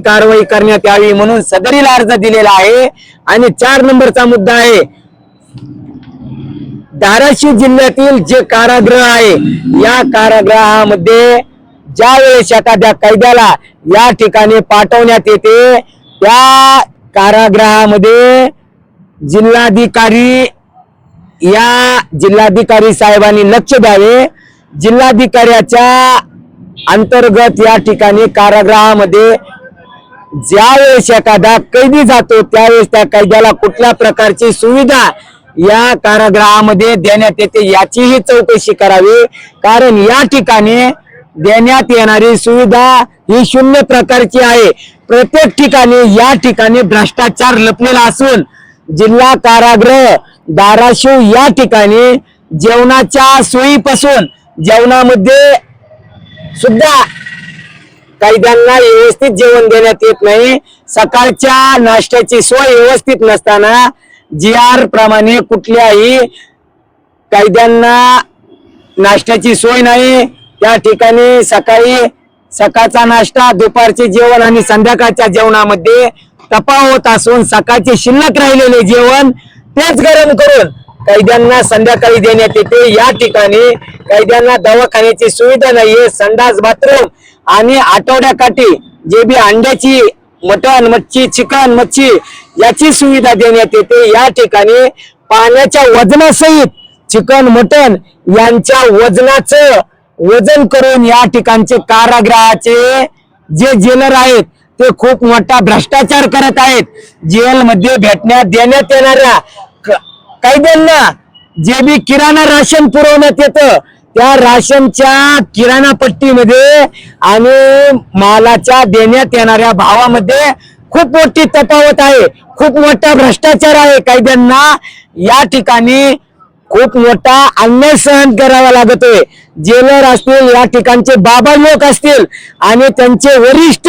कारवाई करण्यात यावी म्हणून सदरील अर्ज दिलेला आहे। आणि 4 नंबरचा मुद्दा आहे, धाराशिव जिल्ह्यातील जे कारागृह आहे या कारागृहामध्ये ज्या वेळेस एखाद्या कैद्याला या ठिकाणी पाठवण्यात येते त्या कारागृहामध्ये जिल्हाधिकारी साहेबांनी लक्ष द्यावे। जिल्हाधिकाऱ्याच्या अंतर्गत या ठिकाणी कारागृहामध्ये ज्या वेळेस एखादा कैदी जातो त्यावेळेस त्या कैद्याला कुठल्या प्रकारची सुविधा या कारागृहामध्ये देण्यात येते याचीही चौकशी करावी। कारण या ठिकाणी देण्यात येणारी सुविधा ही शून्य प्रकारची आहे। प्रत्येक ठिकाणी या ठिकाणी भ्रष्टाचार लपलेला असून जिल्हा कारागृह धाराशिव या ठिकाणी जेवणाच्या सोयीपासून जेवणामध्ये सुद्धा कैद्यांना व्यवस्थित जेवण देण्यात येत नाही। सकाळच्या नाश्त्याची सोय व्यवस्थित नसताना GR प्रमाणे कुठल्याही कैद्यांना नाश्त्याची सोय नाही। त्या ठिकाणी सकाळचा नाश्ता, दुपारचे जेवण आणि संध्याकाळच्या जेवणामध्ये तफावत असून सकाळचे शिल्लक राहिलेले जेवण तेच गरम करून कैद्यांना संध्याकाळी देण्यात येते। या ठिकाणी कैद्यांना दवाखान्याची सुविधा नाहीये। संडास, बाथरूम आणि आठवड्याकाठी जे बी अंड्याची, मटण, मच्छी, चिकन, मच्छी याची सुविधा देण्यात येते। या ठिकाणी पाण्याच्या वजनासहित चिकन, मटण यांच्या वजनाचं वजन करून या ठिकाणचे कारागृहाचे जे जेलर आहेत ते खूप मोठा भ्रष्टाचार करत आहेत। जेलमध्ये देण्यात येणाऱ्या कैद्यांना जे बी किराणा राशन पुरवण्यात येतं त्या राशनच्या किराणा पट्टीमध्ये आणि मालाच्या देण्यात येणाऱ्या भावामध्ये खूप मोठी तफावत आहे। खूप मोठा भ्रष्टाचार आहे। कैद्यांना या ठिकाणी खूप मोठा अन्याय सहन करावा लागतोय। जेलर असतील, या ठिकाणचे बाबा लोक असतील आणि त्यांचे वरिष्ठ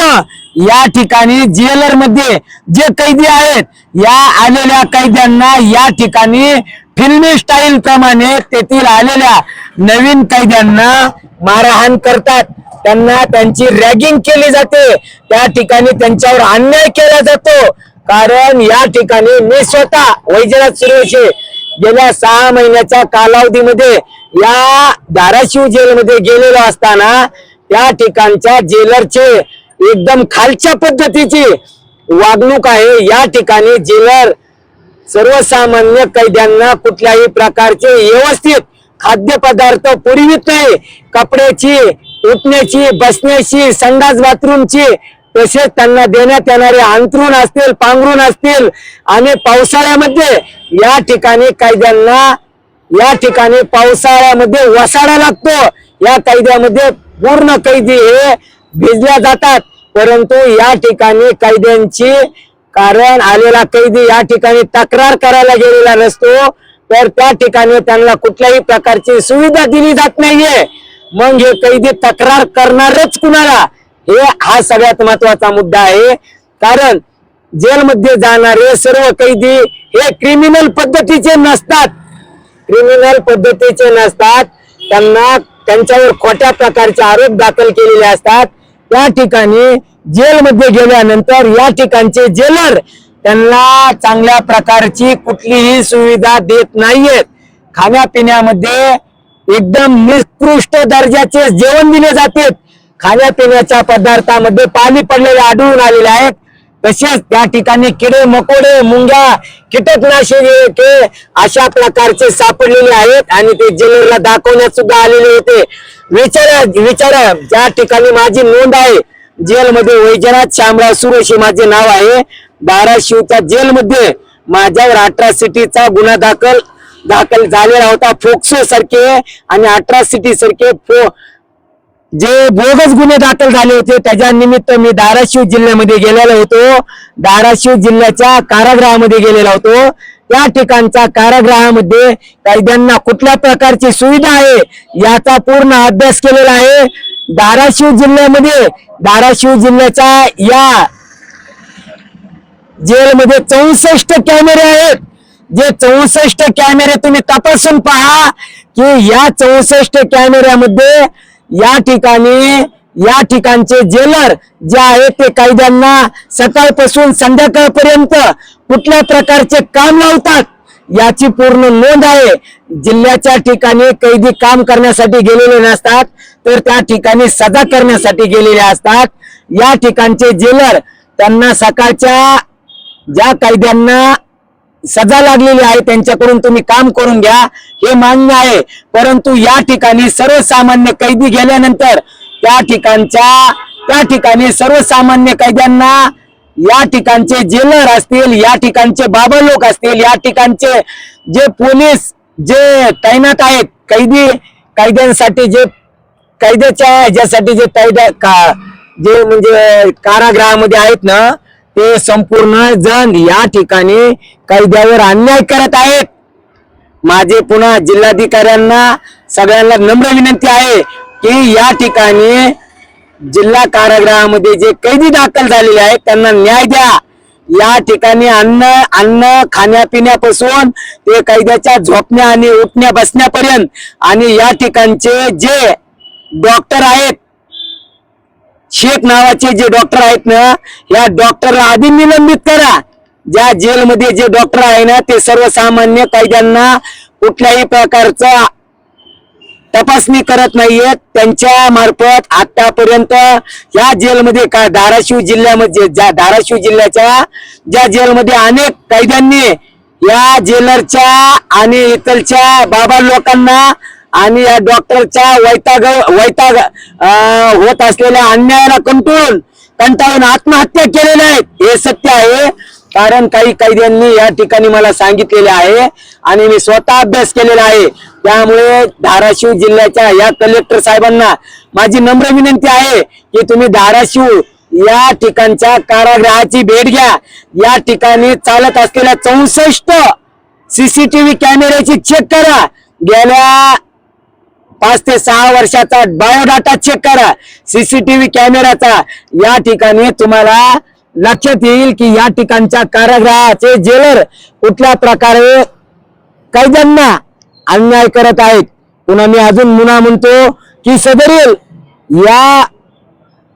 या ठिकाणी जेलर मध्ये जे कैदी आहेत या आलेल्या कैद्यांना या ठिकाणी फिल्मी स्टाईल प्रमाणे तेथील आलेल्या नवीन कैद्यांना मारहाण करतात, त्यांना त्यांची रॅगिंग केली जाते, त्या ठिकाणी त्यांच्यावर अन्याय केला जातो। कारण या ठिकाणी मी स्वतः वैजनाथ सूर्यवंशी गेल्या 6 महिन्याच्या कालावधीमध्ये या धाराशिव जेलमध्ये गेलेलो असताना त्या ठिकाणच्या जेलरचे एकदम खालच्या पद्धतीची वागणूक आहे। या ठिकाणी जेलर सर्वसामान्य कैद्यांना कुठल्याही प्रकारचे व्यवस्थित खाद्यपदार्थ पुरवित नाही। कपड्याची, उठण्याची, बसण्याची, संडास बाथरूमची, तसेच त्यांना देण्यात येणारे अंथरूण असतील, पांघरूण असतील आणि पावसाळ्यामध्ये या ठिकाणी कैद्यांना या ठिकाणी पावसाळ्यामध्ये वसाडा लागतो। या कैद्यामध्ये पूर्ण कैदी हे भिजल्या जातात। परंतु या ठिकाणी कैद्यांची कारण आलेला कैदी या ठिकाणी तक्रार करायला गेलेला नसतो, तर त्या ठिकाणी त्यांना कुठल्याही प्रकारची सुविधा दिली जात नाहीये। मग हे कैदी तक्रार करणारच कुणाला, हा सगळ्यात महत्वाचा मुद्दा आहे। कारण जेलमध्ये जाणारे सर्व कैदी हे क्रिमिनल पद्धतीचे नसतात, त्यांना त्यांच्यावर खोट्या प्रकारचे आरोप दाखल केलेले असतात। त्या ठिकाणी जेलमध्ये गेल्यानंतर या ठिकाणचे जेलर त्यांना चांगल्या प्रकारची कुठलीही सुविधा देत नाहीयेत। खाण्यापिण्यामध्ये एकदम निकृष्ट दर्जाचे जेवण दिले जाते। खाण्यापिण्याच्या पदार्थामध्ये पाणी पडलेले आढळून आलेले आहेत। तसेच त्या ठिकाणी किडे, मकोडे, मुंग्या, कीटकनाशके अशा प्रकारचे सापडलेले आहेत आणि ते जेलरला दाखवण्यात सुद्धा आलेले होते। विचारा ज्या ठिकाणी माझी नोंद आहे जेलमध्ये, वैजनाथ शामराव सूर्यवंशी माझे नाव आहे। धाराशिवच्या जेलमध्ये माझ्यावर अट्रॉसिटीचा गुन्हा दाखल झालेला होता। फोक्सो सारखे आणि अट्रॉसिटी सारखे जे बोगस गुन्हे दाखल झाले होते, त्याच्या निमित्त मी धाराशिव जिल्ह्यामध्ये गेलेलो होतो। धाराशिव जिल्ह्याच्या कारागृहामध्ये गेलेलो होतो। त्या ठिकाणच्या कारागृहामध्ये कैद्यांना कुठल्या प्रकारची सुविधा आहे याचा पूर्ण अभ्यास केलेला आहे। धाराशिव जिल्ह्यामध्ये, धाराशिव जिल्ह्याच्या या जेलमध्ये 64 कॅमेरे आहेत। जे 64 कॅमेरे तुम्ही तपासून पहा की या 64 कॅमेऱ्यामध्ये या ठिकाणी या ठिकाणचे जेलर जे आहेत ते कैद्यांना सकाळपासून संध्याकाळपर्यंत कुठल्या प्रकारचे काम लावतात याची पूर्ण नोंद आहे। जिल्ह्याच्या ठिकाणी कैदी काम करण्यासाठी गेलेले नसतात, तर त्या ठिकाणी सजा करण्यासाठी गेलेले असतात। या ठिकाणचे जेलर त्यांना सकाळच्या ज्या कैद्यांना सजा लागलेली आहे त्यांच्याकडून तुम्ही काम करून घ्या हे मान्य आहे, परंतु या ठिकाणी सर्वसामान्य कैदी गेल्यानंतर त्या ठिकाणी सर्वसामान्य कैद्यांना या ठिकाणचे जेलर असतील, या ठिकाणचे बाबा लोक असतील, या ठिकाणचे जे पोलीस जे तैनात आहेत कैद्यांसाठी जे कैद्याच्या ह्याच्यासाठी जे म्हणजे कारागृहामध्ये आहेत ना, ते संपूर्ण जण या ठिकाणी कैद्यावर अन्याय करत आहेत। माझे पुन्हा जिल्हाधिकाऱ्यांना सगळ्यांना नम्र विनंती आहे की या ठिकाणी जिल्हा कारागृहामध्ये जे कैदी दाखल झालेले आहेत त्यांना न्याय द्या। या ठिकाणी अन्न खाण्यापिण्यापासून ते कैद्याच्या झोपण्या आणि उठण्या बसण्यापर्यंत, आणि या ठिकाणचे जे डॉक्टर आहेत, शेख नावाचे जे डॉक्टर आहेत ना, या डॉक्टरला आधी निलंबित करा। ज्या जेलमध्ये जे डॉक्टर आहे ना ते सर्वसामान्य कैद्यांना कुठल्याही प्रकारचा तपासणी करत नाहीयेत। त्यांच्या मार्फत आतापर्यंत या जेलमध्ये धाराशिव जिल्ह्याच्या ज्या जेलमध्ये अनेक कैद्यांनी या जेलरच्या आणि इतरच्या बाबा लोकांना आणि या डॉक्टरच्या वैताग होत असलेल्या अन्यायाला कंटाळून आत्महत्या केलेल्या आहेत हे सत्य आहे। कारण काही कैद्यांनी या ठिकाणी मला सांगितलेले आहे आणि मी स्वतः अभ्यास केलेला आहे। त्यामुळे धाराशिव जिल्ह्याच्या या कलेक्टर साहेबांना माझी नम्र विनंती आहे की तुम्ही धाराशिव या ठिकाणच्या कारागृहाची भेट घ्या। या ठिकाणी चालत असलेल्या 64 CCTV कॅमेऱ्याची चेक करा। गेल्या 5 ते 6 वर्षाचा बायोडाटा चेक करा CCTV कॅमेराचा। या ठिकाणी तुम्हाला लक्षात येईल की या ठिकाणच्या कारागृहाचे जेलर कुठल्या प्रकारे कैद्यांना अन्याय करत आहेत। पुन्हा मी अजून म्हणतो की सदरील या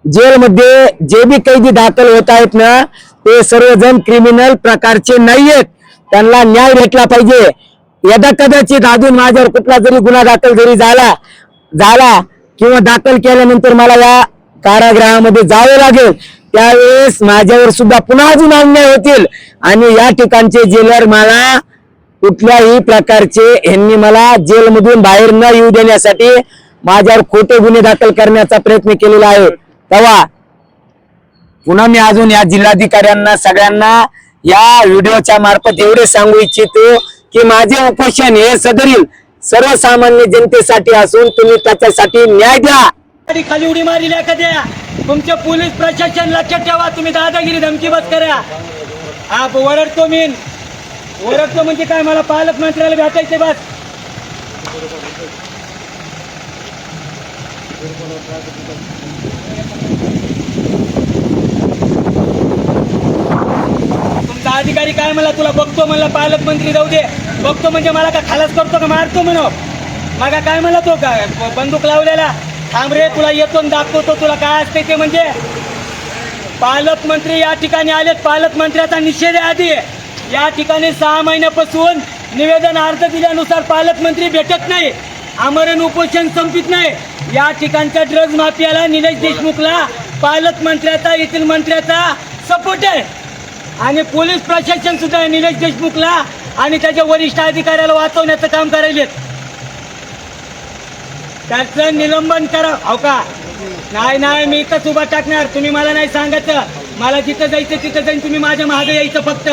जेलमध्ये जे बी कैदी दाखल होत आहेत ना ते सर्वजण क्रिमिनल प्रकारचे नाहीयेत, त्यांना न्याय भेटला पाहिजे। यदा कदाचित अजून माझ्यावर कुठला जरी गुन्हा दाखल जरी झाला किंवा दाखल केल्यानंतर मला या कारागृहामध्ये जावे लागेल, त्यावेळेस माझ्यावर सुद्धा पुन्हा अजून अन्याय होतील आणि या ठिकाणचे जेलर मला कुठल्याही प्रकारचे ह्यांनी मला जेलमधून बाहेर न येऊ देण्यासाठी माझ्यावर खोटे गुन्हे दाखल करण्याचा प्रयत्न केलेला आहे। तेव्हा पुन्हा मी अजून या जिल्हाधिकाऱ्यांना सगळ्यांना या व्हिडिओच्या मार्फत एवढे सांगू इच्छितो की माझे उपोषण हे सदरील सर्वसामान्य जनतेसाठी असून तुम्ही त्याच्यासाठी न्याय द्या। खाली उडी मारली एखाद्या तुमचे पोलीस प्रशासन लक्षात ठेवा, तुम्ही दादागिरी धमकी बस करा। हा ओरडतो म्हणजे काय, मला पालकमंत्र्याला भेटायचे बस। तुमचा अधिकारी काय मला तुला बघतो म्हणला, पालकमंत्री जाऊ दे, बघतो म्हणजे मला का खालास करतो का मारतो म्हणो, मागा काय मला तो काय बंदूक लावलेला, थांब रे तुला येतो दाखवतो तुला काय असते ते। म्हणजे पालकमंत्री या ठिकाणी आलेत, पालकमंत्र्याचा निषेध आहे आधी। या ठिकाणी 6 महिन्यापासून निवेदन अर्ज दिल्यानुसार पालकमंत्री भेटत नाही, आमरण उपोषण संपित नाही। या ठिकाणच्या ड्रग्ज माफियाला निलेश देशमुखला पालकमंत्र्याचा येथील मंत्र्याचा सपोर्ट आहे आणि पोलीस प्रशासन सुद्धा निलेश देशमुखला आणि त्याच्या वरिष्ठ अधिकाऱ्याला वाचवण्याचं काम करायलेत। त्याचं निलंबन करा। हो का नाही मी इथंच उभा टाकणार, तुम्ही मला नाही सांगायचं, मला जिथं जायचं तिथं जाईन, तुम्ही माझ्या मागे यायचं फक्त,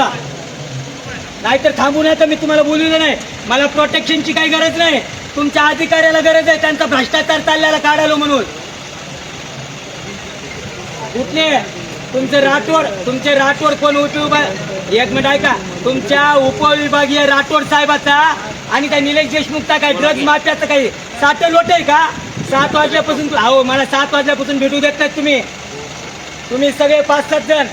नाहीतर थांबू नये तर मी तुम्हाला बोलवलं नाही। मला प्रोटेक्शनची काही गरज नाही, तुमच्या अधिकाऱ्याला गरज आहे, त्यांचा भ्रष्टाचार चाललेला काढालो म्हणून। कुठले तुमचे राठोड कोण उभा, एक मिनिट ऐका, तुमच्या उपविभागीय राठोड साहेबाचा आणि त्या निलेश देशमुखचा काय ड्रग्ज माफियाचा काही साठे लोट आहे का? 7 वाजल्यापासून हो मला 7 वाजल्यापासून भेटू देत नाहीत तुम्ही सगळे 5-7 जण।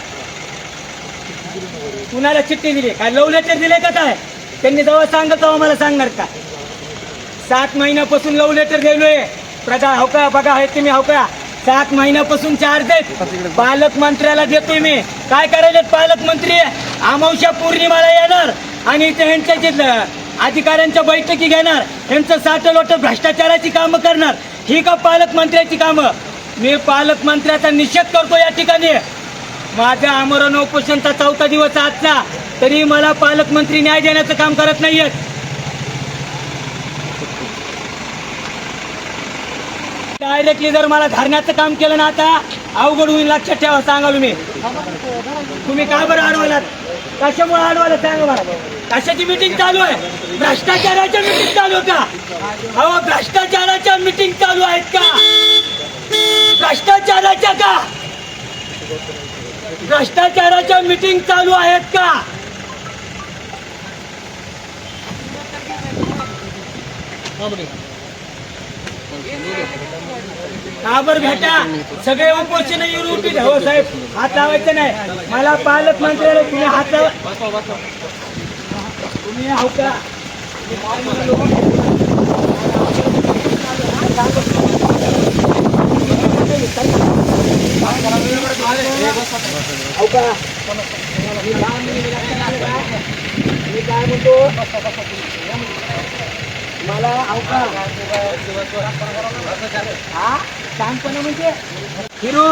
कुणाला चिठ्ठी दिली काय, लव्ह लेटर दिले का काय? त्यांनी जेव्हा सांगत तेव्हा मला सांगणार का? 7 महिन्यापासून लव्ह लेटर दिलोय प्रदा हो का, बघा आहे तुम्ही हो का, 7 महिन्यापासून चार्ज आहेत. पालकमंत्र्याला देतोय मी. काय करायचे पालकमंत्री? अमावस्या पौर्णिमाला येणार आणि इथे ह्यांच्या जे अधिकाऱ्यांच्या बैठकी घेणार, ह्यांचं साठलोट भ्रष्टाचाराची कामं करणार. ही का पालकमंत्र्याची कामं? मी पालकमंत्र्याचा निषेध करतो या ठिकाणी. माझा आमरण उपोषणचा 4था दिवस आजचा, तरी मला पालकमंत्री न्याय देण्याचं काम करत नाहीयेत. डायरेक्टली जर मला धरण्याचं काम केलं ना, आता अवघड होईल. लक्षात ठेवा, सांगालो मी. तुम्ही का बरं अडवलात? कशामुळे अडवलं सांगा मला. कशाची मीटिंग चालू आहे? भ्रष्टाचाराच्या मीटिंग चालू का? अहो, भ्रष्टाचाराच्या मीटिंग चालू आहेत का? भ्रष्टाचाराच्या का? भ्रष्टाचाराच्या मीटिंग चालू आहेत का? का बरं भेटा? सगळे उपोषण येऊन उठील. हो साहेब, हात लावायचं नाही मला. पालकमंत्र्याला तुम्ही हात लावा. तुम्ही आहो का? आहो का? मी काय म्हणतो मला आहो का? हा शांतपणे म्हणजे हिरो